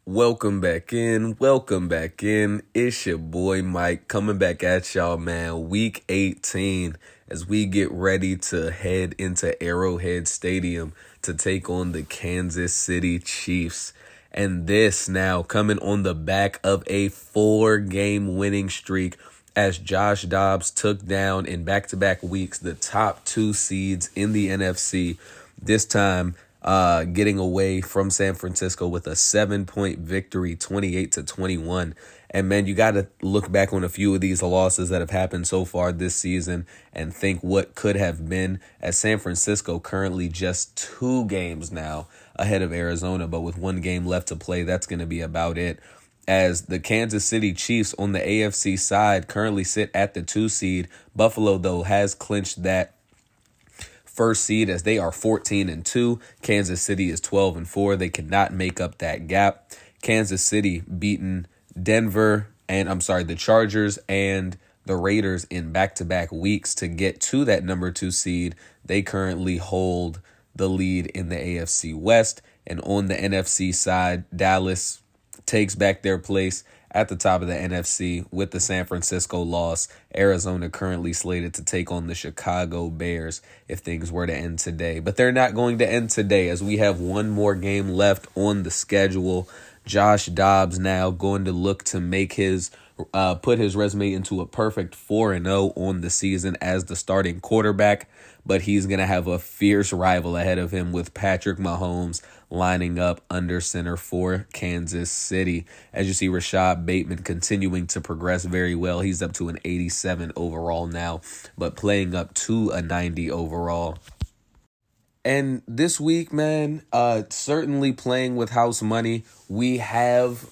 Welcome back in. Welcome back in. It's your boy Mike coming back at y'all, man. Week 18 as we get ready to head into Arrowhead Stadium to take on the Kansas City Chiefs. And this now coming on the back of a 4-game winning streak as Josh Dobbs took down in back-to-back weeks the top 2 seeds in the NFC. This time getting away from San Francisco with a 7-point victory, 28-21. And man, you got to look back on a few of these losses that have happened so far this season and think what could have been, as San Francisco currently just 2 games now ahead of Arizona, but with 1 game left to play, that's going to be about it. As the Kansas City Chiefs on the AFC side currently sit at the 2 seed. Buffalo, though, has clinched that first seed as they are 14-2. Kansas City is 12-4. They cannot make up that gap. Kansas City beaten the Chargers and the Raiders in back-to-back weeks to get to that number 2 seed. They currently hold the lead in the AFC West. And on the NFC side, Dallas takes back their place at the top of the NFC with the San Francisco loss. Arizona currently slated to take on the Chicago Bears if things were to end today. But they're not going to end today as we have 1 more game left on the schedule. Josh Dobbs now going to look to make put his resume into a perfect 4-0 on the season as the starting quarterback. But he's going to have a fierce rival ahead of him with Patrick Mahomes lining up under center for Kansas City. As you see, Rashad Bateman continuing to progress very well. He's up to an 87 overall now, but playing up to a 90 overall. And this week, man, certainly playing with house money. We have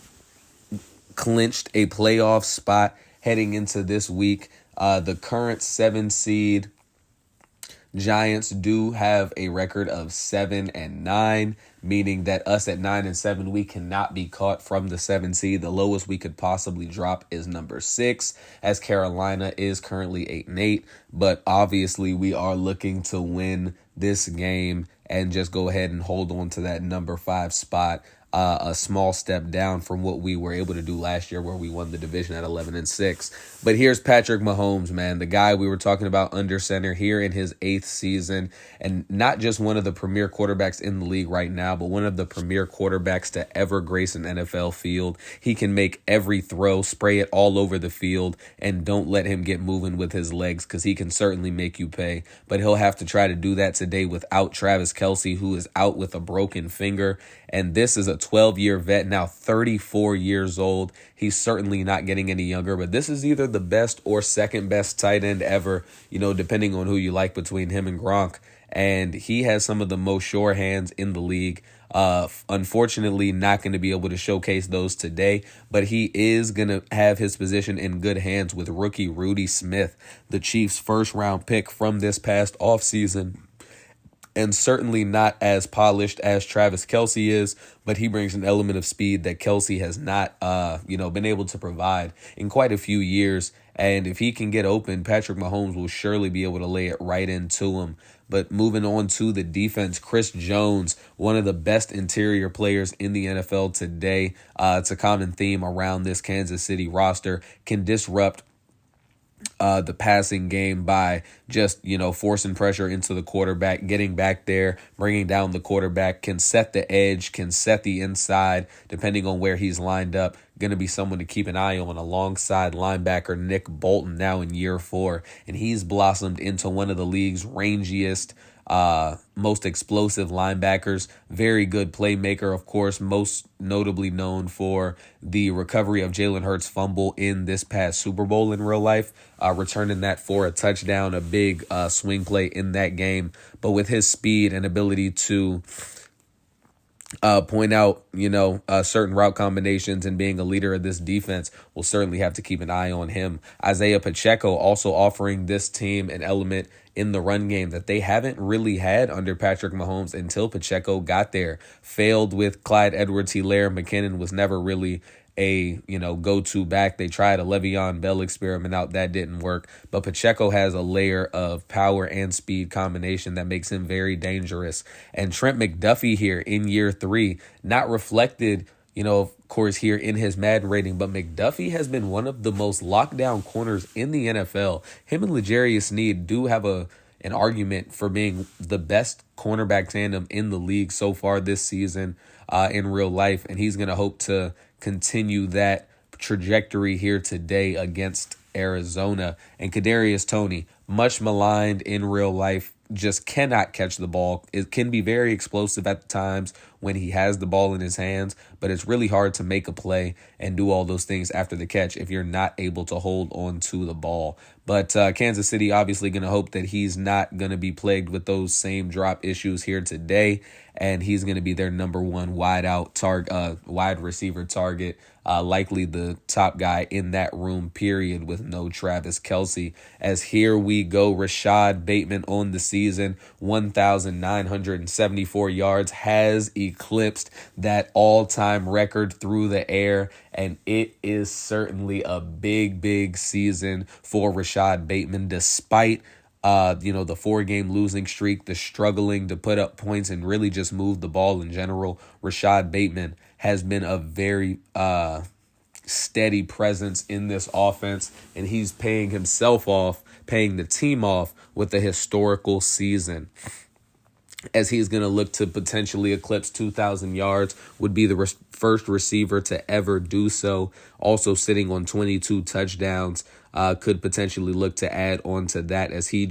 clinched a playoff spot heading into this week. The current 7 seed Giants do have a record of 7-9, meaning that us at 9-7, we cannot be caught from the 7 seed. The lowest we could possibly drop is number 6, as Carolina is currently 8-8. But obviously, we are looking to win this game and just go ahead and hold on to that number 5 spot. A small step down from what we were able to do last year where we won the division at 11-6. But here's Patrick Mahomes, man, the guy we were talking about under center here in his 8th season, and not just one of the premier quarterbacks in the league right now, but one of the premier quarterbacks to ever grace an NFL field. He can make every throw, spray it all over the field, and don't let him get moving with his legs because he can certainly make you pay. But he'll have to try to do that today without Travis Kelce, who is out with a broken finger. And this is a 12-year vet, now 34 years old. He's certainly not getting any younger, but this is either the best or second best tight end ever, depending on who you like between him and Gronk. And he has some of the most sure hands in the league. Unfortunately, not going to be able to showcase those today, but he is going to have his position in good hands with rookie Rudy Smith, the Chiefs' first-round pick from this past offseason. And certainly not as polished as Travis Kelce is, but he brings an element of speed that Kelce has not, been able to provide in quite a few years. And if he can get open, Patrick Mahomes will surely be able to lay it right into him. But moving on to the defense, Chris Jones, one of the best interior players in the NFL today. It's a common theme around this Kansas City roster, can disrupt the passing game by just, forcing pressure into the quarterback, getting back there, bringing down the quarterback, can set the edge, can set the inside, depending on where he's lined up. Going to be someone to keep an eye on alongside linebacker Nick Bolton now in year 4. And he's blossomed into one of the league's rangiest, most explosive linebackers. Very good playmaker, of course, most notably known for the recovery of Jalen Hurts' fumble in this past Super Bowl in real life, returning that for a touchdown, a big swing play in that game. But with his speed and ability to point out, certain route combinations and being a leader of this defense, we'll certainly have to keep an eye on him. Isaiah Pacheco also offering this team an element in the run game that they haven't really had under Patrick Mahomes until Pacheco got there. Failed with Clyde Edwards-Helaire. McKinnon was never really a go-to back. They tried a Le'Veon Bell experiment out. That didn't work. But Pacheco has a layer of power and speed combination that makes him very dangerous. And Trent McDuffie here in year 3, not reflected of course, here in his Madden rating. But McDuffie has been one of the most lockdown corners in the NFL. Him and L'Jarius Sneed do have an argument for being the best cornerback tandem in the league so far this season in real life. And he's going to hope to continue that trajectory here today against Arizona. And Kadarius Toney, much maligned in real life, just cannot catch the ball. It can be very explosive at the times when he has the ball in his hands, but it's really hard to make a play and do all those things after the catch if you're not able to hold on to the ball. But Kansas City obviously going to hope that he's not going to be plagued with those same drop issues here today, and he's going to be their number one wide receiver target, likely the top guy in that room, period, with no Travis Kelce. As here we go, Rashad Bateman on the season, 1,974 yards, has eclipsed that all-time record through the air, and it is certainly a big season for Rashad Bateman, despite the 4-game losing streak, the struggling to put up points and really just move the ball in general. Rashad Bateman has been a very steady presence in this offense, and he's paying the team off with a historical season, as he's going to look to potentially eclipse 2,000 yards, would be the first receiver to ever do so. Also sitting on 22 touchdowns, could potentially look to add on to that, as he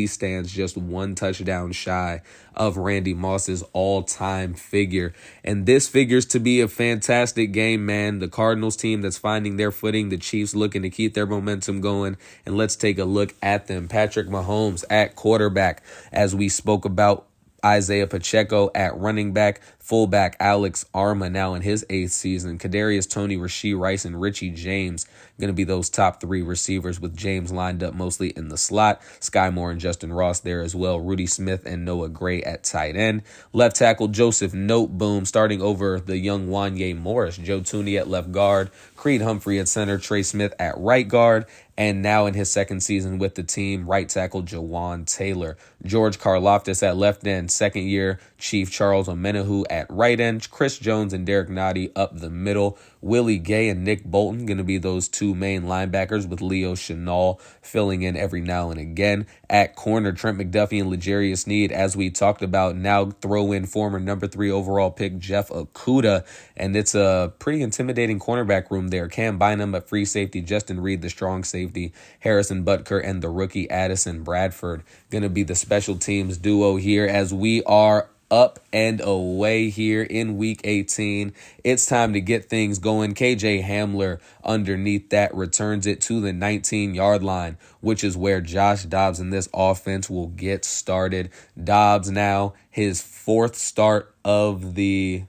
stands just one touchdown shy of Randy Moss's all-time figure. And this figures to be a fantastic game, man. The Cardinals team that's finding their footing, the Chiefs looking to keep their momentum going. And let's take a look at them. Patrick Mahomes at quarterback, as we spoke about. Isaiah Pacheco at running back, fullback Alex Arma now in his 8th season, Kadarius Toney, Rashee Rice, and Richie James going to be those top 3 receivers, with James lined up mostly in the slot, Sky Moore and Justin Ross there as well, Rudy Smith and Noah Gray at tight end, left tackle Joseph Noteboom starting over the young Wanye Morris, Joe Thuney at left guard, Creed Humphrey at center, Trey Smith at right guard, and now in his 2nd season with the team, right tackle Jawan Taylor. George Karlaftis at left end, 2nd year Chief Charles Omenihu at right end, Chris Jones and Derek Nottie up the middle, Willie Gay and Nick Bolton going to be those 2 main linebackers, with Leo Chenal filling in every now and again. At corner, Trent McDuffie and L'Jarius Sneed, as we talked about. Now throw in former number 3 overall pick Jeff Okudah, and it's a pretty intimidating cornerback room there. Cam Bynum at free safety, Justin Reed the strong safety, Harrison Butker and the rookie Addison Bradford going to be the special teams duo here, as we are up and away here in Week 18. It's time to get things going. KJ Hamler underneath that returns it to the 19-yard line, which is where Josh Dobbs in this offense will get started. Dobbs now his fourth start of the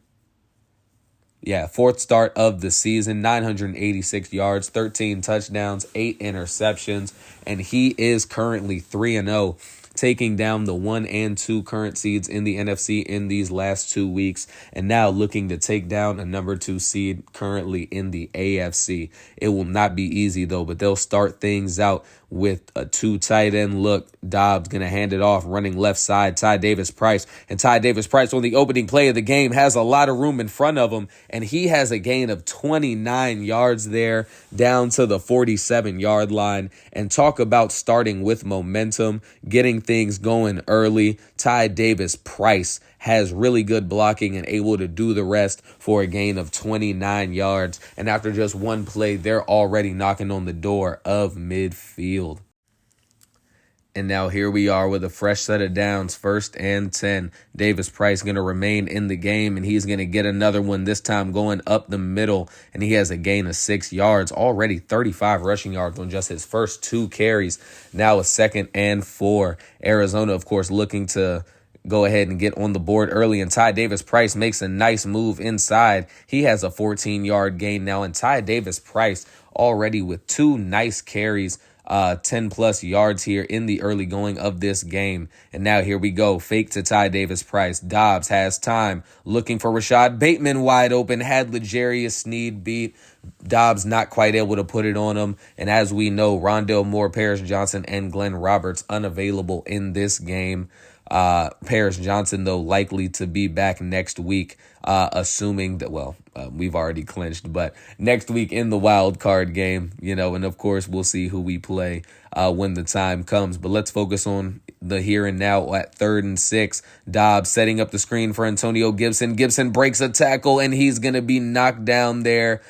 season, 986 yards, 13 touchdowns, 8 interceptions, and he is currently 3-0. Taking down the 1 and 2 current seeds in the NFC in these last 2 weeks, and now looking to take down a number 2 seed currently in the AFC. It will not be easy though, but they'll start things out with a 2 tight end look. Dobbs going to hand it off, running left side, Ty Davis Price. And Ty Davis Price on the opening play of the game has a lot of room in front of him, and he has a gain of 29 yards there down to the 47-yard line. And talk about starting with momentum, getting things going early. Ty Davis Price has really good blocking and able to do the rest for a gain of 29 yards. And after just one play, they're already knocking on the door of midfield. And now here we are with a fresh set of downs, 1st and 10. Davis Price going to remain in the game, and he's going to get another one, this time going up the middle, and he has a gain of 6 yards, already 35 rushing yards on just his first 2 carries. Now a 2nd and 4. Arizona, of course, looking to go ahead and get on the board early, and Ty Davis Price makes a nice move inside. He has a 14-yard gain now, and Ty Davis Price already with 2 nice carries, 10-plus yards here in the early going of this game. And now here we go. Fake to Ty Davis Price. Dobbs has time. Looking for Rashad Bateman wide open. Had L'Jarius Sneed beat. Dobbs not quite able to put it on him. And as we know, Rondale Moore, Paris Johnson, and Glenn Roberts unavailable in this game. Paris Johnson, though, likely to be back next week, assuming that, we've already clinched, but next week in the wild card game, and of course we'll see who we play when the time comes. But let's focus on the here and now at 3rd and 6. Dobbs setting up the screen for Antonio Gibson. Gibson breaks a tackle, and he's going to be knocked down there,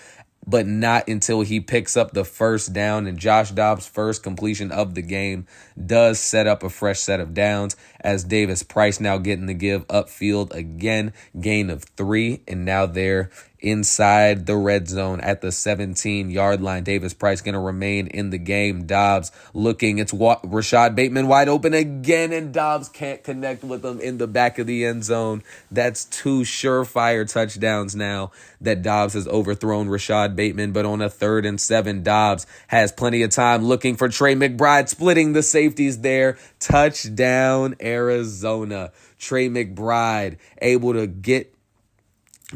but not until he picks up the first down. And Josh Dobbs' first completion of the game does set up a fresh set of downs, as Davis Price now getting the give upfield again, gain of 3, and now they're inside the red zone at the 17-yard line. Davis Price going to remain in the game. Dobbs looking. It's Rashad Bateman wide open again, and Dobbs can't connect with him in the back of the end zone. That's 2 surefire touchdowns now that Dobbs has overthrown Rashad Bateman. But on a 3rd and 7, Dobbs has plenty of time looking for Trey McBride, splitting the safeties there. Touchdown, Arizona. Trey McBride able to get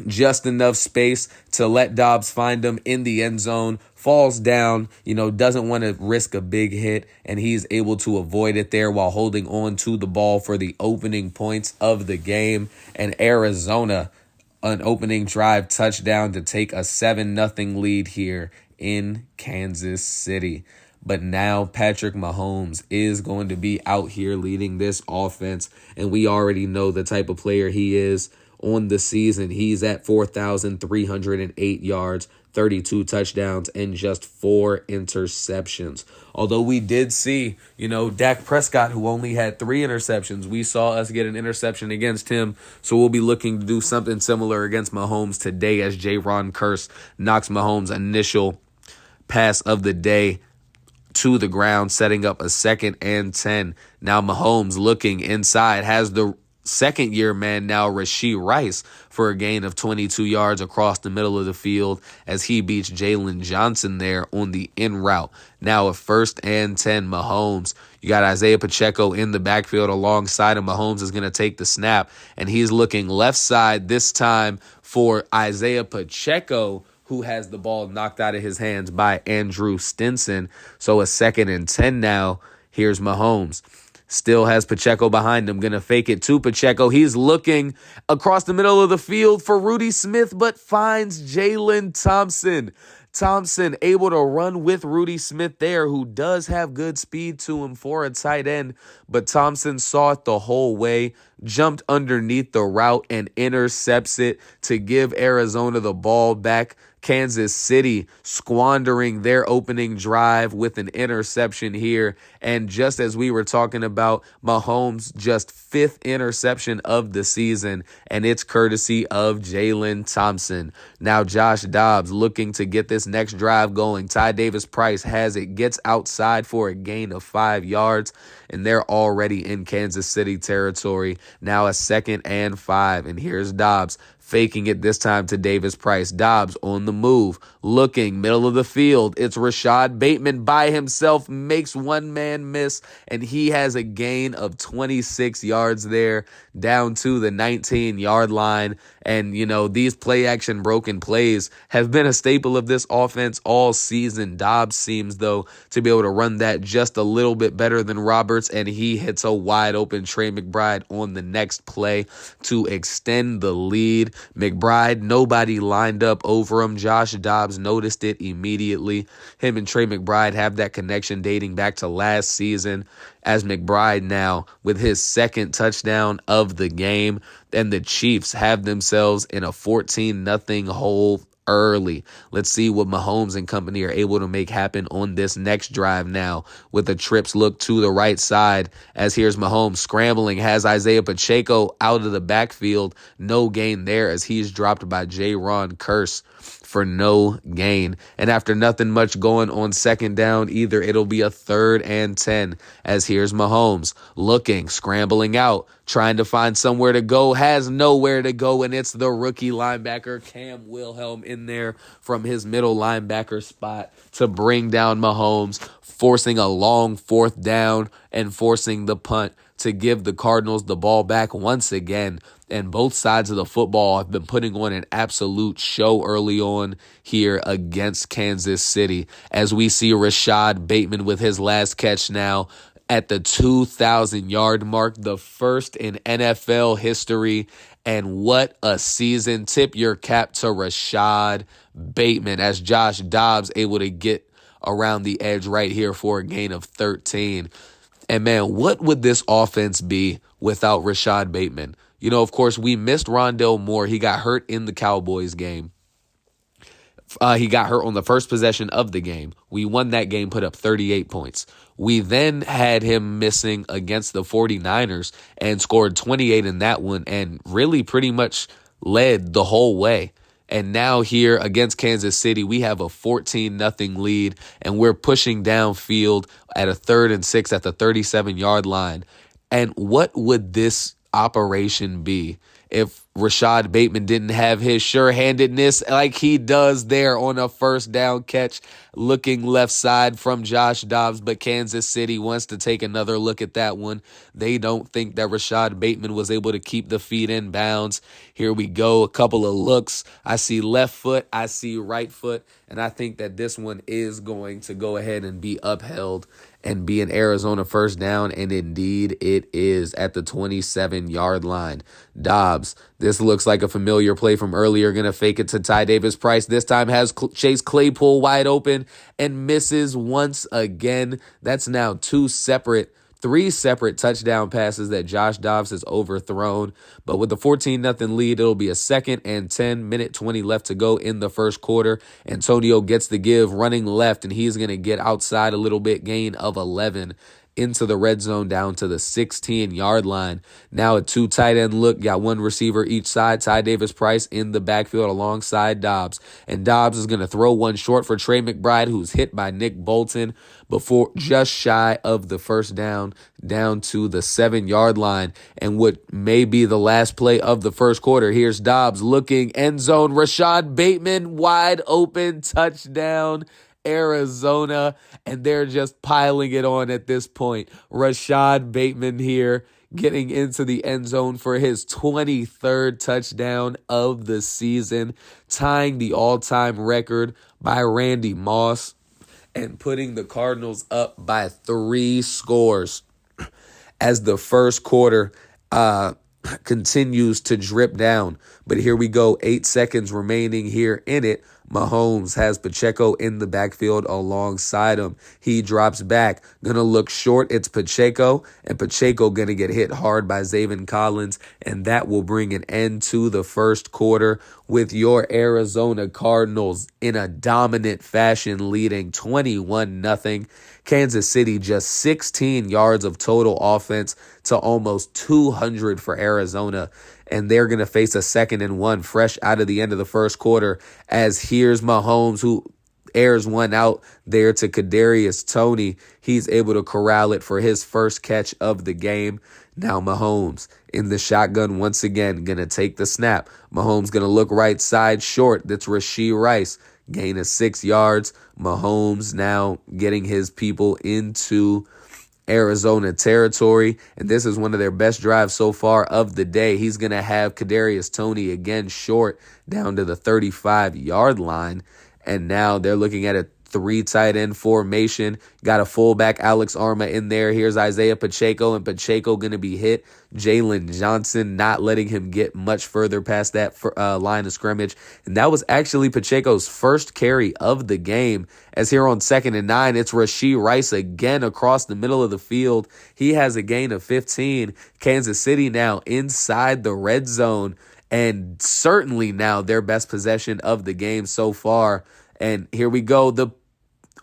just enough space to let Dobbs find him in the end zone, falls down, doesn't want to risk a big hit, and he's able to avoid it there while holding on to the ball for the opening points of the game. And Arizona, an opening drive touchdown to take a 7-0 lead here in Kansas City. But now Patrick Mahomes is going to be out here leading this offense, and we already know the type of player he is. On the season, he's at 4,308 yards, 32 touchdowns, and just 4 interceptions. Although we did see, Dak Prescott, who only had 3 interceptions, we saw us get an interception against him. So we'll be looking to do something similar against Mahomes today, as Jaron Kearse knocks Mahomes' initial pass of the day to the ground, setting up a 2nd and 10. Now Mahomes looking inside, has the second-year man now, Rashee Rice, for a gain of 22 yards across the middle of the field, as he beats Jalen Johnson there on the in route. Now a 1st and 10, Mahomes. You got Isaiah Pacheco in the backfield alongside him. Mahomes is going to take the snap, and he's looking left side this time for Isaiah Pacheco, who has the ball knocked out of his hands by Andrew Stinson. So a 2nd and 10 now. Here's Mahomes. Still has Pacheco behind him. Going to fake it to Pacheco. He's looking across the middle of the field for Rudy Smith, but finds Jalen Thompson. Thompson able to run with Rudy Smith there, who does have good speed to him for a tight end, but Thompson saw it the whole way, jumped underneath the route and intercepts it to give Arizona the ball back. Kansas City squandering their opening drive with an interception here. And just as we were talking about, Mahomes' just 5th interception of the season, and it's courtesy of Jalen Thompson. Now Josh Dobbs looking to get this next drive going. Ty Davis Price has it, gets outside for a gain of 5 yards, and they're already in Kansas City territory. Now a 2nd and 5, and here's Dobbs. Faking it this time to Davis Price. Dobbs on the move, looking, middle of the field. It's Rashad Bateman by himself, makes one man miss, and he has a gain of 26 yards there, down to the 19-yard line. And, these play-action broken plays have been a staple of this offense all season. Dobbs seems, though, to be able to run that just a little bit better than Roberts, and he hits a wide-open Trey McBride on the next play to extend the lead. McBride, nobody lined up over him. Josh Dobbs noticed it immediately. Him and Trey McBride have that connection dating back to last season, as McBride now with his 2nd touchdown of the game, and the Chiefs have themselves in a 14-0 hole early. Let's see what Mahomes and company are able to make happen on this next drive now, with the trips look to the right side, as here's Mahomes scrambling, has Isaiah Pacheco out of the backfield. No gain there, as he's dropped by Jaron Kearse for no gain. And after nothing much going on 2nd down either, it'll be a 3rd and 10, as here's Mahomes looking, scrambling out, trying to find somewhere to go, has nowhere to go, and it's the rookie linebacker Cam Wilhelm in there from his middle linebacker spot to bring down Mahomes, forcing a long 4th down and forcing the punt to give the Cardinals the ball back once again. And both sides of the football have been putting on an absolute show early on here against Kansas City, as we see Rashad Bateman with his last catch now at the 2,000-yard mark, the first in NFL history. And what a season. Tip your cap to Rashad Bateman as Josh Dobbs able to get around the edge right here for a gain of 13. And man, what would this offense be without Rashad Bateman? You know, of course, we missed Rondale Moore. He got hurt in the Cowboys game. He got hurt on the first possession of the game. We won that game, put up 38 points. We then had him missing against the 49ers and scored 28 in that one and really pretty much led the whole way. And now here against Kansas City, we have a 14-0 lead, and we're pushing downfield at a 3rd and 6 at the 37-yard line. And what would this operation be if Rashad Bateman didn't have his sure-handedness like he does there on a first down catch, looking left side from Josh Dobbs, but Kansas City wants to take another look at that one. They don't think that Rashad Bateman was able to keep the feet in bounds. Here we go, a couple of looks. I see left foot, I see right foot, and I think that this one is going to go ahead and be upheld and be an Arizona first down, and indeed it is at the 27-yard line. Dobbs, this looks like a familiar play from earlier, going to fake it to Ty Davis-Price. This time has Chase Claypool wide open and misses once again. That's now three separate touchdown passes that Josh Dobbs has overthrown. But with the 14-0 lead, it'll be a 2nd and 10, minute 20 left to go in the first quarter. Antonio gets the give running left, and he's going to get outside a little bit, gain of 11. Into the red zone down to the 16-yard line. Now a 2 tight end look. Got 1 receiver each side. Ty Davis-Price in the backfield alongside Dobbs. And Dobbs is going to throw one short for Trey McBride, who's hit by Nick Bolton before just shy of the first down to the 7-yard line. And what may be the last play of the first quarter. Here's Dobbs looking end zone. Rashad Bateman wide open touchdown. Arizona, and they're just piling it on at this point. Rashad Bateman here getting into the end zone for his 23rd touchdown of the season, tying the all-time record by Randy Moss and putting the Cardinals up by 3 scores as the first quarter continues to drip down. But here we go, 8 seconds remaining here in it. Mahomes has Pacheco in the backfield alongside him. He drops back, gonna look short. It's Pacheco, and Pacheco gonna get hit hard by Zaven Collins, and that will bring an end to the first quarter with your Arizona Cardinals in a dominant fashion leading 21-0. Kansas City just 16 yards of total offense to almost 200 for Arizona. And they're going to face a 2nd and 1 fresh out of the end of the first quarter as here's Mahomes, who airs one out there to Kadarius Toney. He's able to corral it for his first catch of the game. Now Mahomes in the shotgun once again, going to take the snap. Mahomes going to look right side short. That's Rashee Rice. Gain of 6 yards. Mahomes now getting his people into Arizona territory, and this is one of their best drives so far of the day. He's going to have Kadarius Toney again short down to the 35-yard line, and now they're looking at a 3 tight end formation. Got a fullback, Alex Arma, in there. Here's Isaiah Pacheco, and Pacheco going to be hit. Jalen Johnson not letting him get much further past that line of scrimmage. And that was actually Pacheco's first carry of the game. As here on 2nd and 9, it's Rashee Rice again across the middle of the field. He has a gain of 15. Kansas City now inside the red zone, and certainly now their best possession of the game so far. And here we go. The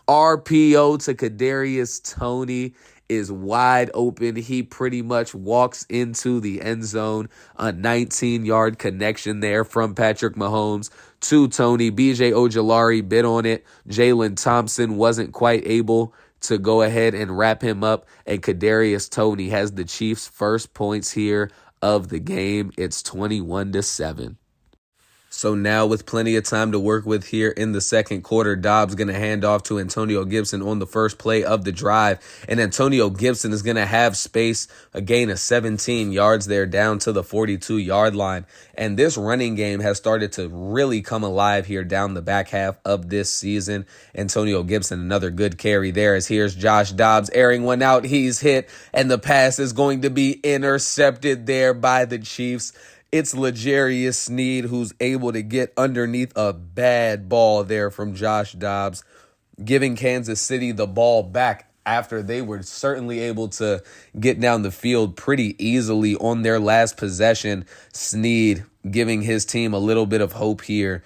RPO to Kadarius Toney is wide open. He pretty much walks into the end zone. A 19-yard connection there from Patrick Mahomes to Toney. BJ Ojolari bit on it. Jalen Thompson wasn't quite able to go ahead and wrap him up. And Kadarius Toney has the Chiefs' first points here of the game. It's 21-7. So now with plenty of time to work with here in the second quarter, Dobbs going to hand off to Antonio Gibson on the first play of the drive. And Antonio Gibson is going to have space, a gain of 17 yards there down to the 42-yard line. And this running game has started to really come alive here down the back half of this season. Antonio Gibson, another good carry there, as here's Josh Dobbs airing one out. He's hit, and the pass is going to be intercepted there by the Chiefs. It's L'Jarius Sneed who's able to get underneath a bad ball there from Josh Dobbs, giving Kansas City the ball back after they were certainly able to get down the field pretty easily on their last possession. Sneed giving his team a little bit of hope here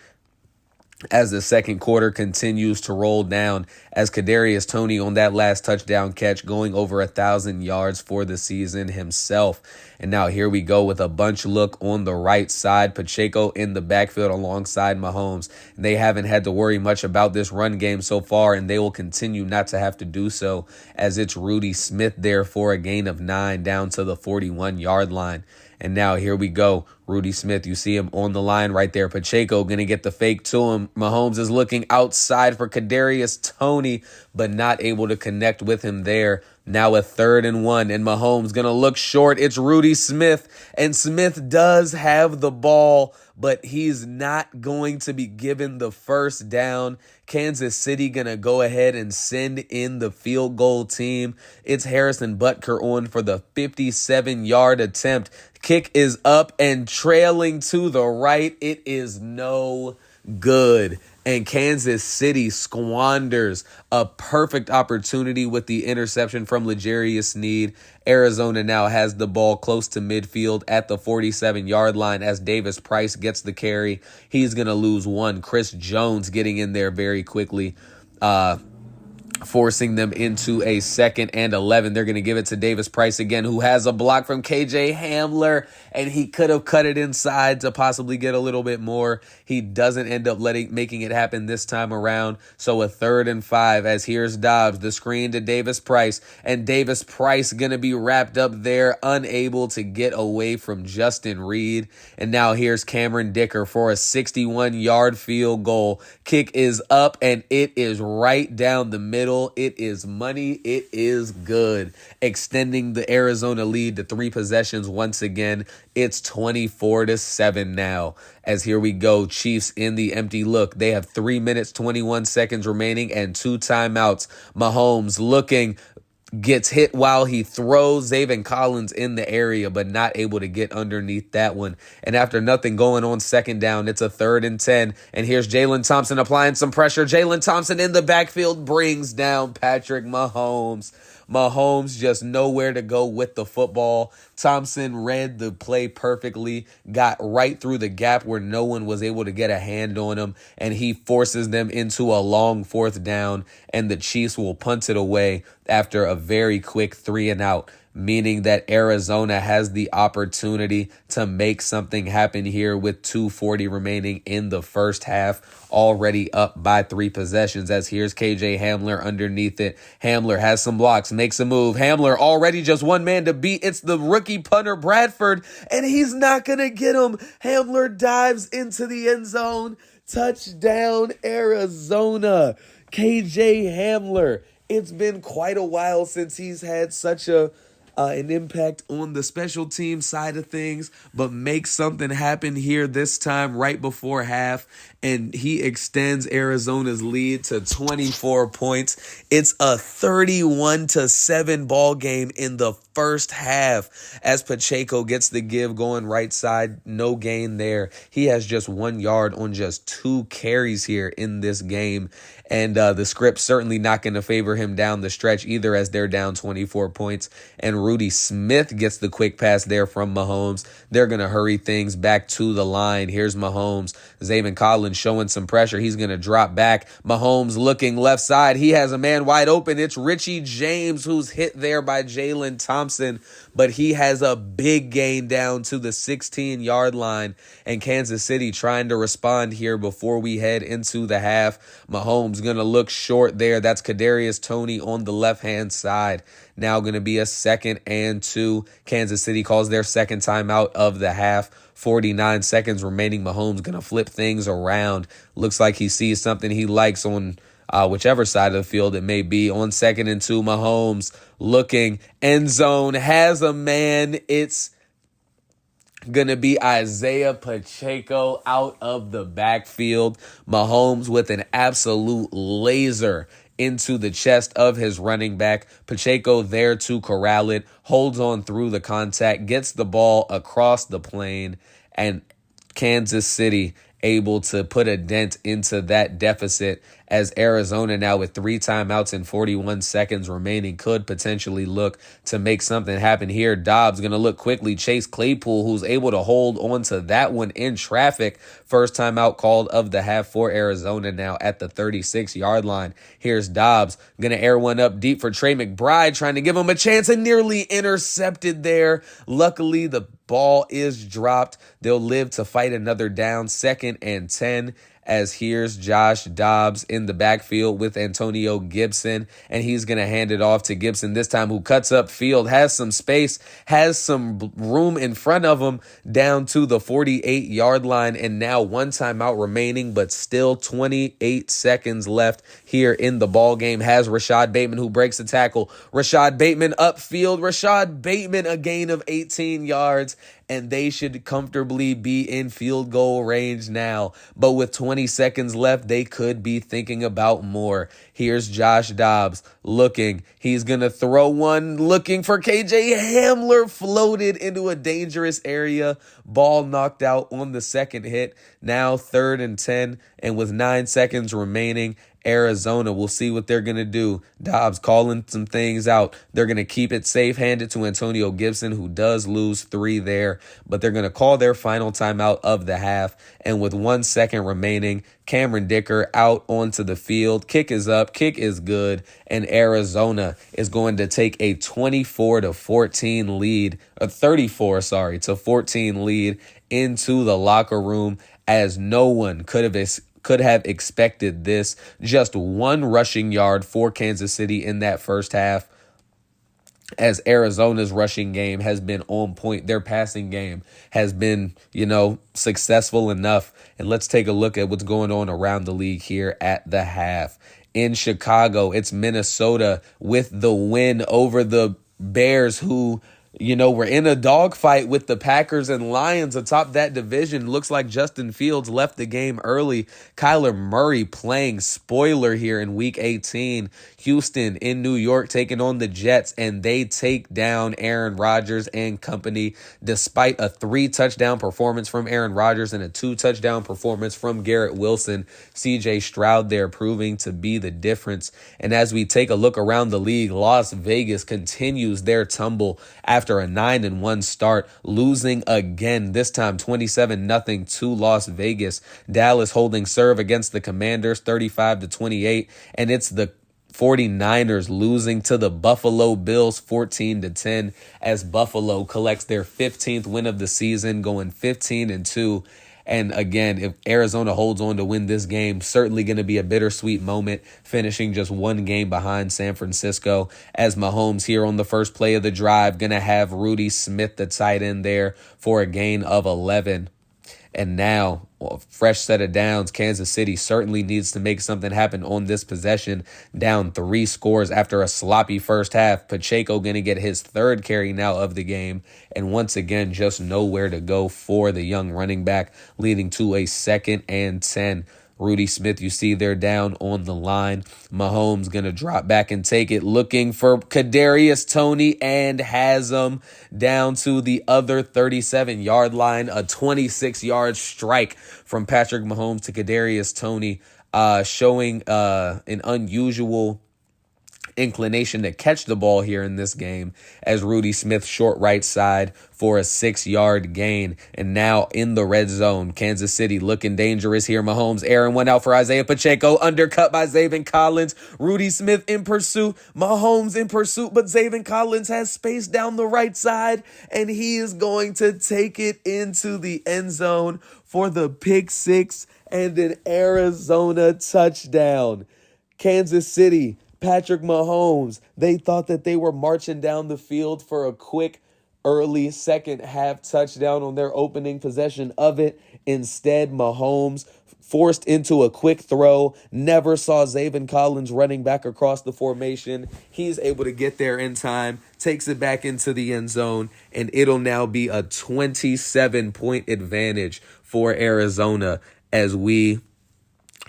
as the second quarter continues to roll down, as Kadarius Toney on that last touchdown catch going over 1,000 yards for the season himself. And now here we go with a bunch look on the right side. Pacheco in the backfield alongside Mahomes. They haven't had to worry much about this run game so far, and they will continue not to have to do so, as it's Rudy Smith there for a gain of 9 down to the 41-yard line. And now here we go. Rudy Smith, you see him on the line right there. Pacheco going to get the fake to him. Mahomes is looking outside for Kadarius Toney, but not able to connect with him there. Now a 3rd and 1, and Mahomes going to look short. It's Rudy Smith, and Smith does have the ball, but he's not going to be given the first down. Kansas City going to go ahead and send in the field goal team. It's Harrison Butker on for the 57-yard attempt. Kick is up and trailing to the right. It is no good. And Kansas City squanders a perfect opportunity with the interception from L'Jarius Sneed. Arizona now has the ball close to midfield at the 47-yard line as Davis Price gets the carry. He's going to lose one. Chris Jones getting in there very quickly, forcing them into a 2nd and 11. They're going to give it to Davis Price again, who has a block from KJ Hamler, and he could have cut it inside to possibly get a little bit more. He doesn't end up making it happen this time around. So a 3rd and 5, as here's Dobbs, the screen to Davis Price, and Davis Price going to be wrapped up there, unable to get away from Justin Reed. And now here's Cameron Dicker for a 61-yard field goal. Kick is up, and it is right down the middle. It is money. It is good. Extending the Arizona lead to 3 possessions once again. It's 24-7 now. As here we go, Chiefs in the empty look. They have 3 minutes, 21 seconds remaining and 2 timeouts. Mahomes looking, gets hit while he throws. Zaven Collins in the area, but not able to get underneath that one. And after nothing going on 2nd down, it's a 3rd and 10. And here's Jalen Thompson applying some pressure. Jalen Thompson in the backfield brings down Patrick Mahomes. Mahomes just nowhere to go with the football. Thompson read the play perfectly, got right through the gap where no one was able to get a hand on him, and he forces them into a long 4th down, and the Chiefs will punt it away after a very quick 3 and out, meaning that Arizona has the opportunity to make something happen here with 2:40 remaining in the first half, already up by 3 possessions, as here's KJ Hamler underneath it. Hamler has some blocks, makes a move. Hamler already just one man to beat. It's the rookie punter Bradford, and he's not going to get him. Hamler dives into the end zone. Touchdown, Arizona. KJ Hamler. It's been quite a while since he's had such an impact on the special team side of things, but makes something happen here this time right before half, and he extends Arizona's lead to 24 points. It's a 31-7 ball game in the first half as Pacheco gets the give going right side. No gain there. He has just 1 yard on just 2 carries here in this game. And the script certainly not going to favor him down the stretch either, as they're down 24 points. And Rudy Smith gets the quick pass there from Mahomes. They're going to hurry things back to the line. Here's Mahomes. Zaven Collins showing some pressure. He's going to drop back. Mahomes looking left side. He has a man wide open. It's Richie James, who's hit there by Jalen Thompson. but he has a big gain down to the 16-yard line, and Kansas City trying to respond here before we head into the half. Mahomes going to look short there. That's Kadarius Toney on the left-hand side. Now going to be a 2nd and 2. Kansas City calls their second timeout of the half. 49 seconds remaining. Mahomes going to flip things around. Looks like he sees something he likes on whichever side of the field it may be. On 2nd and 2, Mahomes looking, end zone, has a man. It's going to be Isaiah Pacheco out of the backfield. Mahomes with an absolute laser into the chest of his running back. Pacheco there to corral it, holds on through the contact, gets the ball across the plane, and Kansas City able to put a dent into that deficit, as Arizona now with 3 timeouts and 41 seconds remaining could potentially look to make something happen here. Dobbs going to look quickly, chase Claypool, who's able to hold on to that one in traffic. First timeout called of the half for Arizona now at the 36-yard line. Here's Dobbs going to air one up deep for Trey McBride, trying to give him a chance, and nearly intercepted there. Luckily, the ball is dropped. They'll live to fight another down. 2nd and 10, as here's Josh Dobbs in the backfield with Antonio Gibson, and he's going to hand it off to Gibson this time, who cuts up field, has some space, has some room in front of him down to the 48-yard line, and now 1 timeout remaining, but still 28 seconds left here in the ball game. Has Rashad Bateman, who breaks the tackle. Rashad Bateman upfield. Rashad Bateman a gain of 18 yards, and they should comfortably be in field goal range now. But with 20 seconds left, they could be thinking about more. Here's Josh Dobbs looking. He's going to throw one, looking for KJ Hamler, floated into a dangerous area. Ball knocked out on the second hit. Now 3rd and 10, and with 9 seconds remaining, Arizona, we'll see what they're going to do. Dobbs calling some things out. They're going to keep it safe, hand it to Antonio Gibson, who does lose 3 there, but they're going to call their final timeout of the half. And with 1 second remaining, Cameron Dicker out onto the field. Kick is up, kick is good, and Arizona is going to take a 24-14 lead, a 34-14 lead into the locker room, as no one could have expected this. Just 1 rushing yard for Kansas City in that first half, as Arizona's rushing game has been on point. Their passing game has been, successful enough. And let's take a look at what's going on around the league here at the half. In Chicago, it's Minnesota with the win over the Bears, who we're in a dogfight with the Packers and Lions atop that division. Looks like Justin Fields left the game early. Kyler Murray playing spoiler here in Week 18. Houston in New York taking on the Jets, and they take down Aaron Rodgers and company despite a 3-touchdown performance from Aaron Rodgers and a 2-touchdown performance from Garrett Wilson. CJ Stroud there proving to be the difference. And as we take a look around the league, Las Vegas continues their tumble after a 9-1 start, losing again, this time 27-0 to Las Vegas. Dallas holding serve against the Commanders 35-28, and it's the 49ers losing to the Buffalo Bills 14-10, as Buffalo collects their 15th win of the season, going 15-2. And again, if Arizona holds on to win this game, certainly going to be a bittersweet moment, finishing just 1 game behind San Francisco, as Mahomes here on the first play of the drive going to have Rudy Smith, the tight end, there for a gain of 11. And now, a fresh set of downs. Kansas City certainly needs to make something happen on this possession. Down 3 scores after a sloppy first half. Pacheco going to get his 3rd carry now of the game. And once again, just nowhere to go for the young running back, leading to a 2nd and 10. Rudy Smith, you see they're down on the line. Mahomes going to drop back and take it, looking for Kadarius Toney, and has him down to the other 37-yard line. A 26-yard strike from Patrick Mahomes to Kadarius Toney, showing an unusual inclination to catch the ball here in this game as Rudy Smith short right side for a 6-yard gain. And now in the red zone, Kansas City looking dangerous here. Mahomes airing one out for Isaiah Pacheco, undercut by Zaven Collins. Rudy Smith in pursuit, Mahomes in pursuit, but Zaven Collins has space down the right side, and he is going to take it into the end zone for the pick six and an Arizona touchdown. Kansas City, Patrick Mahomes, they thought that they were marching down the field for a quick early second half touchdown on their opening possession of it. Instead, Mahomes forced into a quick throw, never saw Zaven Collins running back across the formation. He's able to get there in time, takes it back into the end zone, and it'll now be a 27-point advantage for Arizona as we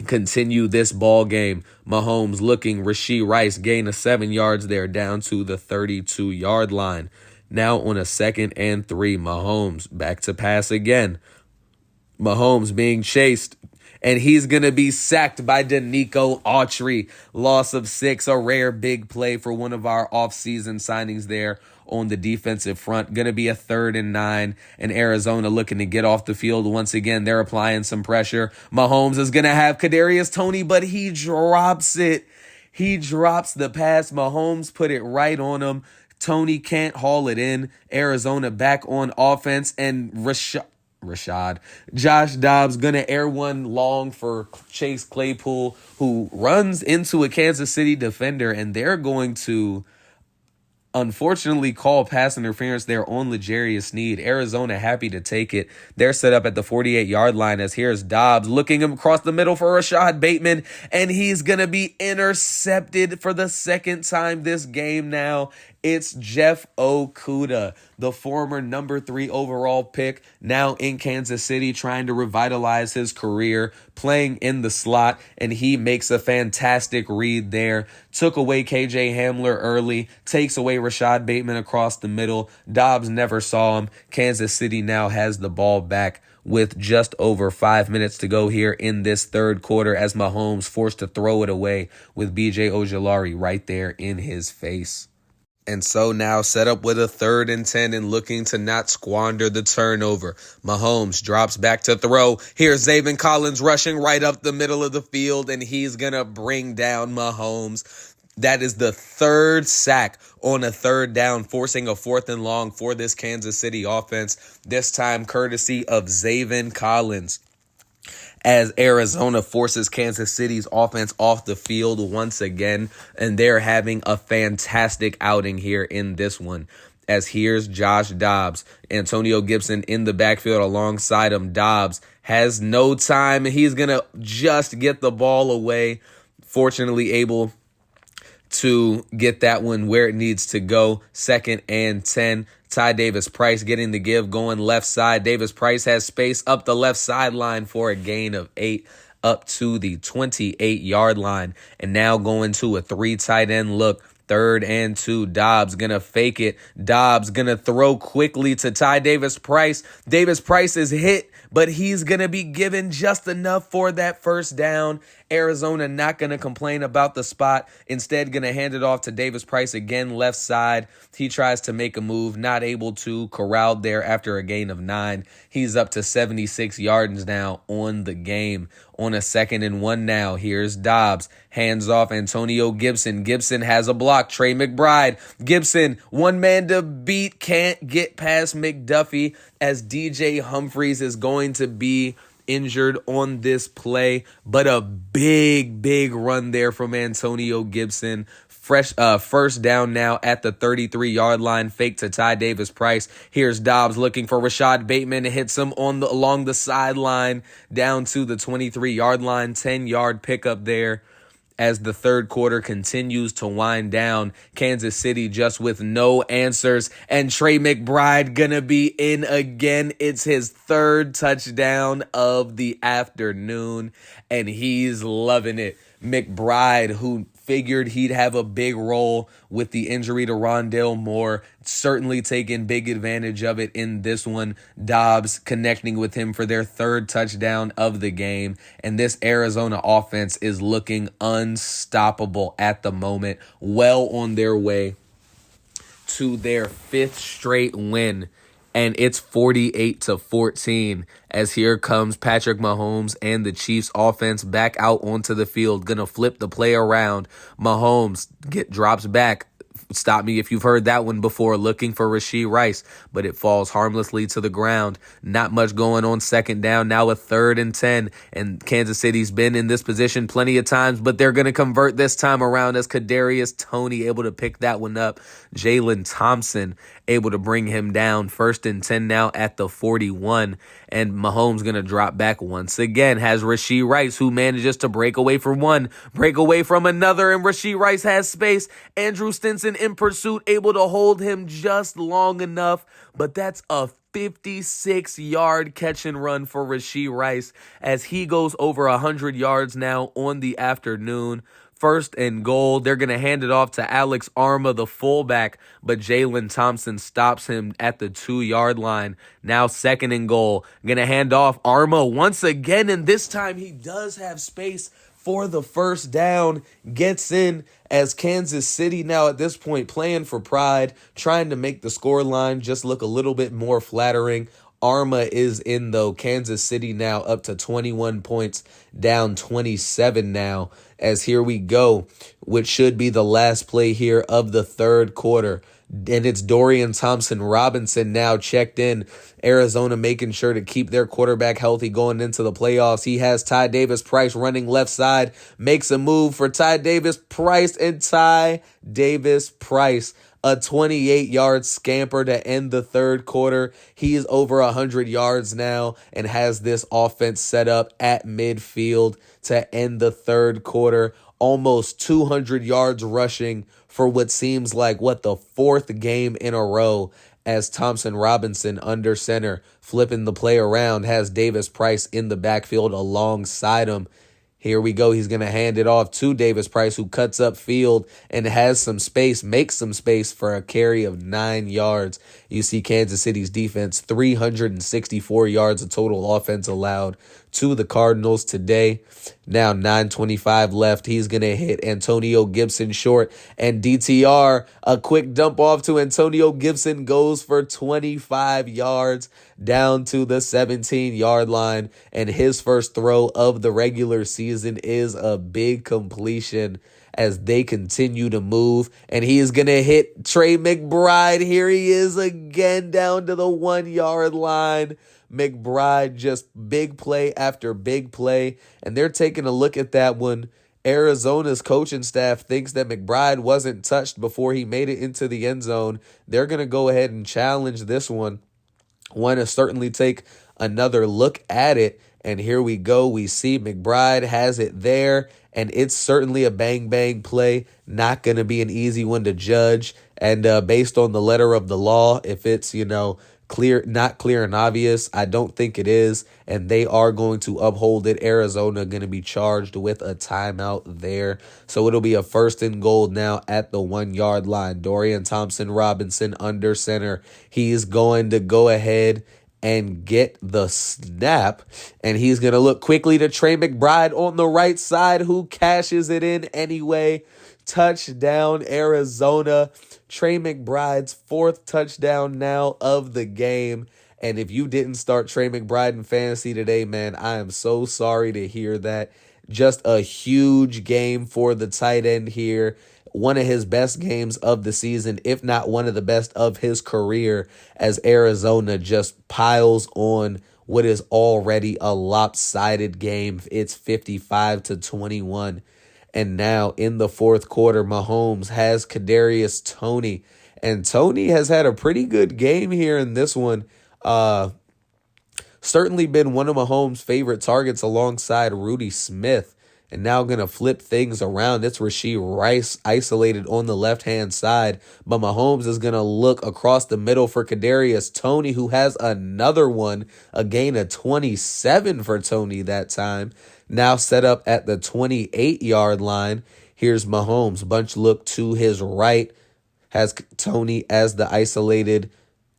continue this ball game. Mahomes looking, Rashee Rice gain of 7 yards there down to the 32-yard line. Now on a 2nd and 3, Mahomes back to pass again. Mahomes being chased, and he's going to be sacked by Danico Autry. Loss of 6, a rare big play for one of our offseason signings there on the defensive front. Going to be a 3rd and 9, and Arizona looking to get off the field once again. They're applying some pressure. Mahomes is going to have Kadarius Toney, but he drops it. He drops the pass. Mahomes put it right on him. Toney can't haul it in. Arizona back on offense, and Josh Dobbs gonna air one long for Chase Claypool, who runs into a Kansas City defender, and they're going to unfortunately call pass interference there on L'Jarius Sneed. Arizona happy to take it. They're set up at the 48-yard line as here's Dobbs looking across the middle for Rashad Bateman, and he's going to be intercepted for the 2nd time this game now. It's Jeff Okudah, the former number 3 overall pick, now in Kansas City trying to revitalize his career, playing in the slot, and he makes a fantastic read there. Took away KJ Hamler early, takes away Rashad Bateman across the middle. Dobbs never saw him. Kansas City now has the ball back with just over 5 minutes to go here in this 3rd quarter as Mahomes forced to throw it away with BJ Ojulari right there in his face. And so now set up with a 3rd and 10 and looking to not squander the turnover. Mahomes drops back to throw. Here's Zaven Collins rushing right up the middle of the field, and he's going to bring down Mahomes. That is the 3rd sack on a 3rd down, forcing a 4th and long for this Kansas City offense, this time courtesy of Zaven Collins, as Arizona forces Kansas City's offense off the field once again, and they're having a fantastic outing here in this one. As here's Josh Dobbs, Antonio Gibson in the backfield alongside him. Dobbs has no time, and he's going to just get the ball away. Fortunately able to get that one where it needs to go. 2nd and 10. Ty Davis-Price getting the give, going left side. Davis-Price has space up the left sideline for a gain of 8 up to the 28-yard line. And now going to a 3 tight end look. 3rd and 2. Dobbs gonna fake it. Dobbs gonna throw quickly to Ty Davis-Price. Davis-Price is hit, but he's gonna be given just enough for that 1st down. Arizona not going to complain about the spot. Instead, going to hand it off to Davis-Price again, left side. He tries to make a move, not able to. Corralled there after a gain of 9. He's up to 76 yards now on the game. On a 2nd and 1 now, here's Dobbs. Hands off Antonio Gibson. Gibson has a block. Trey McBride. Gibson, one man to beat. Can't get past McDuffie as DJ Humphries is going to be injured on this play, but a big run there from Antonio Gibson. Fresh 1st down now at the 33-yard line. Fake to Ty Davis-Price. Here's Dobbs looking for Rashad Bateman. Hits him along the sideline down to the 23-yard line. 10-yard pickup there. As the 3rd quarter continues to wind down, Kansas City just with no answers, and Trey McBride gonna be in again. It's his 3rd touchdown of the afternoon, and he's loving it. McBride, who figured he'd have a big role with the injury to Rondale Moore, certainly taking big advantage of it in this one. Dobbs connecting with him for their third touchdown of the game. And this Arizona offense is looking unstoppable at the moment, well on their way to their fifth straight win. And it's 48-14 as here comes Patrick Mahomes and the Chiefs offense back out onto the field. Gonna flip the play around. Mahomes drops back. Stop me if you've heard that one before, looking for Rashee Rice, but it falls harmlessly to the ground. Not much going on second down, now a 3rd and 10, and Kansas City's been in this position plenty of times, but they're going to convert this time around as Kadarius Toney able to pick that one up. Jalen Thompson able to bring him down. 1st and 10 now at the 41, and Mahomes going to drop back once again. Has Rashee Rice, who manages to break away from one, break away from another, and Rashee Rice has space. Andrew Stinson in pursuit, able to hold him just long enough, but that's a 56-yard catch and run for Rashee Rice as he goes over 100 yards now on the afternoon. 1st and goal. They're going to hand it off to Alex Arma, the fullback, but Jalen Thompson stops him at the 2-yard line. Now 2nd and goal. Going to hand off Arma once again, and this time he does have space for the 1st down. Gets in as Kansas City now at this point playing for pride, trying to make the score line just look a little bit more flattering. Arma is in, though. Kansas City now up to 21 points, down 27 now, as here we go, which should be the last play here of the 3rd quarter. And it's Dorian Thompson-Robinson now checked in. Arizona making sure to keep their quarterback healthy going into the playoffs. He has Ty Davis-Price running left side, makes a move for Ty Davis-Price, and Ty Davis-Price, a 28-yard scamper to end the 3rd quarter. He is over 100 yards now and has this offense set up at midfield to end the 3rd quarter. Almost 200 yards rushing for what seems like, the 4th game in a row, as Thompson-Robinson under center, flipping the play around, has Davis-Price in the backfield alongside him. Here we go. He's going to hand it off to Davis-Price, who cuts up field and has some space, makes some space for a carry of 9 yards. You see Kansas City's defense, 364 yards of total offense allowed to the Cardinals today. Now 9:25 left. He's going to hit Antonio Gibson short, and DTR, a quick dump off to Antonio Gibson, goes for 25 yards down to the 17-yard line, and his first throw of the regular season is a big completion as they continue to move, and he is going to hit Trey McBride. Here he is again down to the 1-yard line. McBride, just big play after big play, and they're taking a look at that one. Arizona's coaching staff thinks that McBride wasn't touched before he made it into the end zone. They're going to go ahead and challenge this one. Want to certainly take another look at it, and here we go. We see McBride has it there, and it's certainly a bang-bang play. Not going to be an easy one to judge, and based on the letter of the law, if it's, clear, not clear and obvious, I don't think it is, and they are going to uphold it. Arizona going to be charged with a timeout there, so it'll be a 1st and goal now at the 1-yard line. Dorian Thompson-Robinson under center. He's going to go ahead and get the snap, and he's going to look quickly to Trey McBride on the right side, who cashes it in anyway. Touchdown, Arizona. Trey McBride's 4th touchdown now of the game. And if you didn't start Trey McBride in fantasy today, man, I am so sorry to hear that. Just a huge game for the tight end here. One of his best games of the season, if not one of the best of his career, as Arizona just piles on what is already a lopsided game. It's 55-21. And now in the 4th quarter, Mahomes has Kadarius Toney. And Toney has had a pretty good game here in this one. Certainly been one of Mahomes' favorite targets alongside Rudy Smith. And now going to flip things around. It's Rashee Rice isolated on the left-hand side. But Mahomes is going to look across the middle for Kadarius Toney, who has another one. A gain of 27 for Toney that time. Now set up at the 28-yard line. Here's Mahomes. Bunch look to his right. Has Tony as the isolated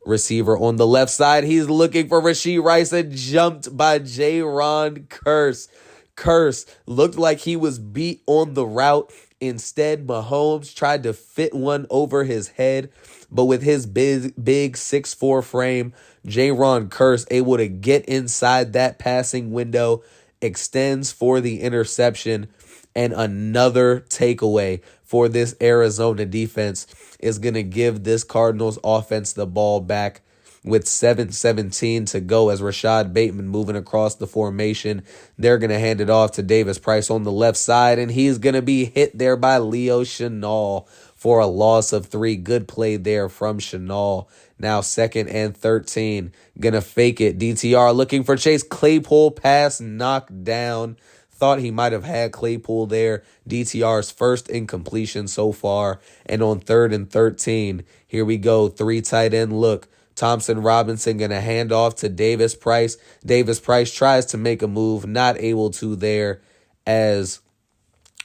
receiver on the left side. He's looking for Rashee Rice and jumped by J-Ron Curse. Curse looked like he was beat on the route. Instead, Mahomes tried to fit one over his head, but with his big 6'4" frame, J-Ron Curse able to get inside that passing window, extends for the interception, and another takeaway for this Arizona defense is going to give this Cardinals offense the ball back with 7:17 to go as Rashad Bateman moving across the formation. They're going to hand it off to Davis Price on the left side, and he's going to be hit there by Leo Chenal for a loss of 3. Good play there from Chenal. Now 2nd and 13. Going to fake it. DTR looking for Chase Claypool, pass knocked down. Thought he might have had Claypool there. DTR's first incompletion so far. And on 3rd and 13, here we go. 3 tight end look. Thompson Robinson going to hand off to Davis Price. Davis Price tries to make a move, not able to there, as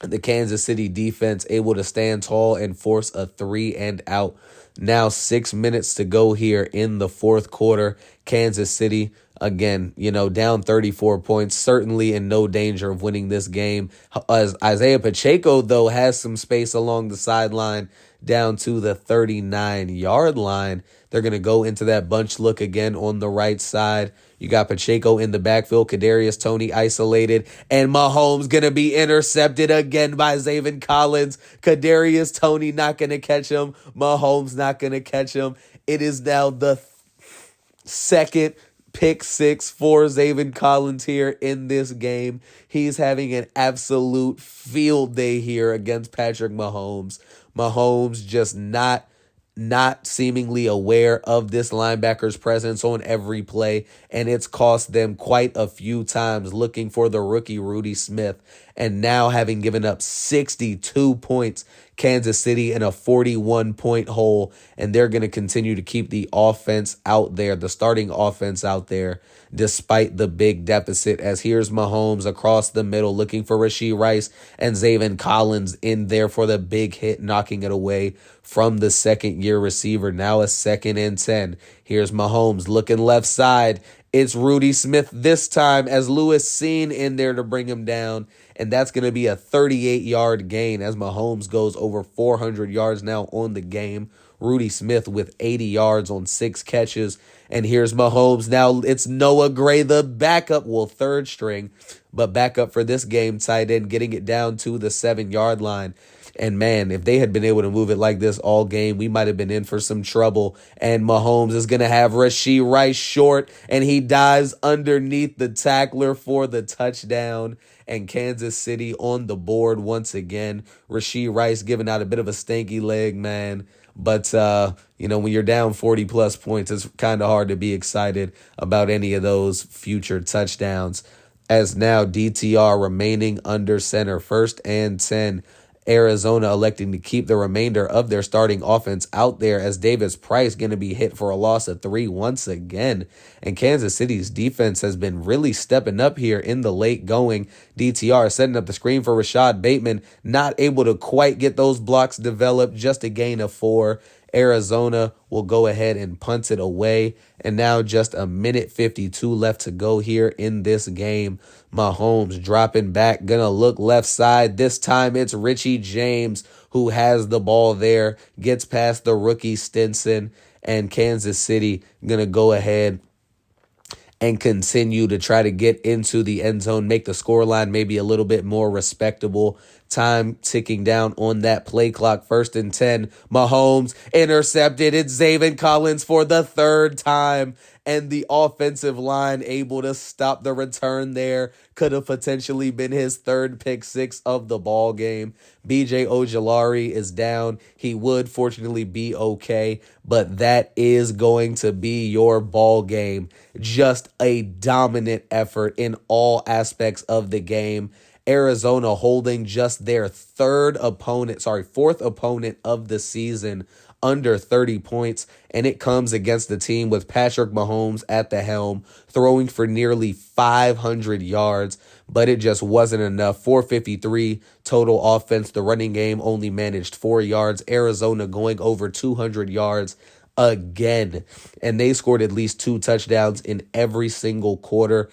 the Kansas City defense able to stand tall and force a 3 and out. Now 6 minutes to go here in the fourth quarter. Kansas City, again, down 34 points, certainly in no danger of winning this game. As Isaiah Pacheco, though, has some space along the sideline down to the 39-yard line. They're going to go into that bunch look again on the right side. You got Pacheco in the backfield, Kadarius Toney isolated, and Mahomes going to be intercepted again by Zaven Collins. Kadarius Toney not going to catch him. Mahomes not going to catch him. It is now the second pick 6 for Zaven Collins here in this game. He's having an absolute field day here against Patrick Mahomes. Mahomes just not seemingly aware of this linebacker's presence on every play, and it's cost them quite a few times looking for the rookie Rudy Smith. And now having given up 62 points, Kansas City in a 41-point hole, and they're going to continue to keep the offense out there, the starting offense out there, despite the big deficit. As here's Mahomes across the middle looking for Rashee Rice and Zaven Collins in there for the big hit, knocking it away from the second-year receiver. Now a 2nd and 10. Here's Mahomes looking left side. It's Rudy Smith this time as Lewis Seen in there to bring him down. And that's going to be a 38-yard gain as Mahomes goes over 400 yards now on the game. Rudy Smith with 80 yards on 6 catches. And here's Mahomes. Now it's Noah Gray, the backup, third string, but backup for this game, tight end, getting it down to the 7-yard line. And man, if they had been able to move it like this all game, we might have been in for some trouble. And Mahomes is going to have Rashee Rice short, and he dives underneath the tackler for the touchdown. And Kansas City on the board once again. Rashee Rice giving out a bit of a stanky leg, man. But, when you're down 40-plus points, it's kind of hard to be excited about any of those future touchdowns. As now DTR remaining under center, 1st and 10. Arizona electing to keep the remainder of their starting offense out there as Davis Price going to be hit for a loss of 3 once again. And Kansas City's defense has been really stepping up here in the late going. DTR setting up the screen for Rashad Bateman, not able to quite get those blocks developed, just a gain of 4. Arizona will go ahead and punt it away. And now just a minute 52 left to go here in this game. Mahomes dropping back, gonna look left side. This time it's Richie James who has the ball there, gets past the rookie Stinson, and Kansas City gonna go ahead and continue to try to get into the end zone, make the scoreline maybe a little bit more respectable. Time ticking down on that play clock. 1st and 10. Mahomes intercepted. It's Zaven Collins for the 3rd time. And the offensive line able to stop the return there. Could have potentially been his 3rd pick 6 of the ball game. BJ Ojulari is down. He would fortunately be okay. But that is going to be your ball game. Just a dominant effort in all aspects of the game. Arizona holding just their fourth opponent of the season under 30 points, and it comes against the team with Patrick Mahomes at the helm, throwing for nearly 500 yards, but it just wasn't enough. 453 total offense. The running game only managed 4 yards. Arizona going over 200 yards again, and they scored at least 2 touchdowns in every single quarter.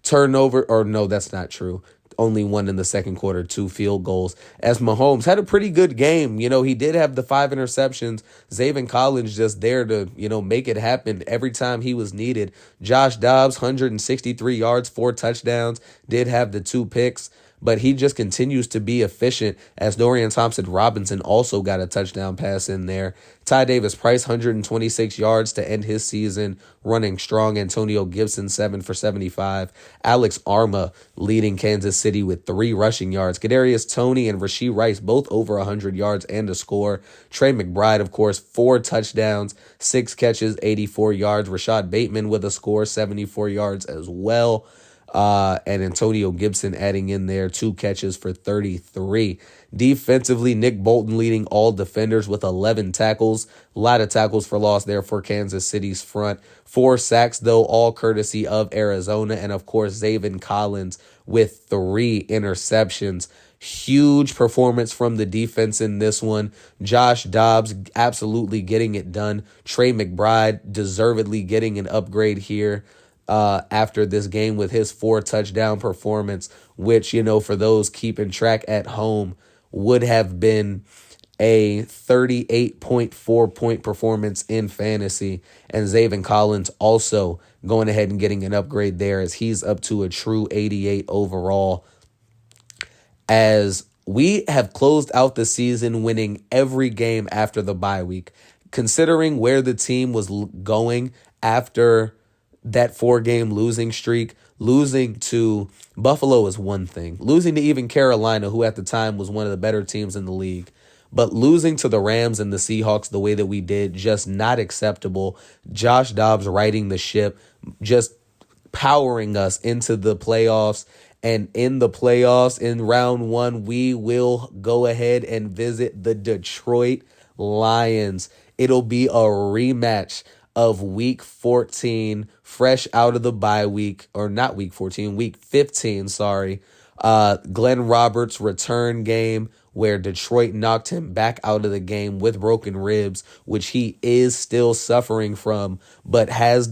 Turnover, or no, that's not true. Only one in the second quarter, 2 field goals. As Mahomes had a pretty good game. He did have the 5 interceptions. Zaven Collins just there to, make it happen every time he was needed. Josh Dobbs, 163 yards, 4 touchdowns, did have the 2 picks, but he just continues to be efficient, as Dorian Thompson-Robinson also got a touchdown pass in there. Ty Davis-Price, 126 yards to end his season, running strong. Antonio Gibson, 7 for 75. Alex Arma leading Kansas City with 3 rushing yards. Kadarius Toney and Rashee Rice both over 100 yards and a score. Trey McBride, of course, 4 touchdowns, 6 catches, 84 yards. Rashad Bateman with a score, 74 yards as well. And Antonio Gibson adding in there 2 catches for 33. Defensively, Nick Bolton leading all defenders with 11 tackles. A lot of tackles for loss there for Kansas City's front. 4 sacks, though, all courtesy of Arizona. And, of course, Zaven Collins with 3 interceptions. Huge performance from the defense in this one. Josh Dobbs absolutely getting it done. Trey McBride deservedly getting an upgrade here after this game with his 4 touchdown performance, which, for those keeping track at home, would have been a 38.4 point performance in fantasy. And Zaven Collins also going ahead and getting an upgrade there, as he's up to a true 88 overall. As we have closed out the season winning every game after the bye week, considering where the team was going after that 4-game losing streak. Losing to Buffalo is one thing. Losing to even Carolina, who at the time was one of the better teams in the league. But losing to the Rams and the Seahawks the way that we did, just not acceptable. Josh Dobbs riding the ship, just powering us into the playoffs. And in the playoffs, in round 1, we will go ahead and visit the Detroit Lions. It'll be a rematch of week 14, fresh out of the bye week, or not week 14, week 15, sorry. Glenn Roberts' return game, where Detroit knocked him back out of the game with broken ribs, which he is still suffering from, but has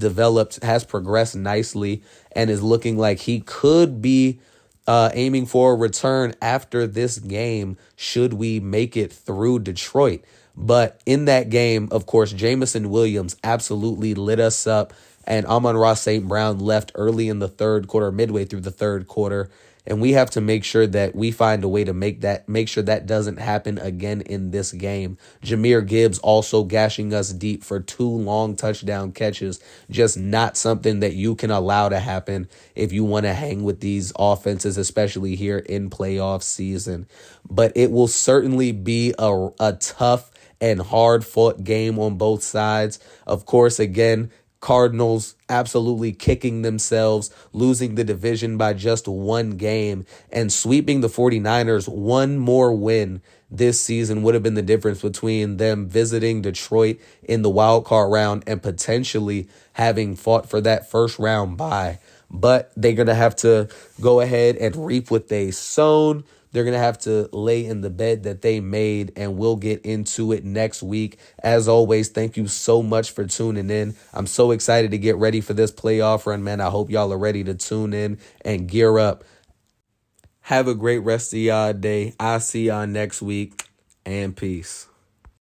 progressed nicely, and is looking like he could be aiming for a return after this game, should we make it through Detroit. But in that game, of course, Jamison Williams absolutely lit us up, and Amon-Ra St. Brown left early in the third quarter, midway through the third quarter. And we have to make sure that we find a way to make sure that doesn't happen again in this game. Jahmyr Gibbs also gashing us deep for 2 long touchdown catches. Just not something that you can allow to happen if you want to hang with these offenses, especially here in playoff season. But it will certainly be a tough and hard-fought game on both sides. Of course, again, Cardinals absolutely kicking themselves, losing the division by just 1 game, and sweeping the 49ers. 1 more win this season would have been the difference between them visiting Detroit in the wild card round and potentially having fought for that first round bye. But they're going to have to go ahead and reap what they sown. They're going to have to lay in the bed that they made, and we'll get into it next week. As always, thank you so much for tuning in. I'm so excited to get ready for this playoff run, man. I hope y'all are ready to tune in and gear up. Have a great rest of y'all day. I'll see y'all next week, and peace.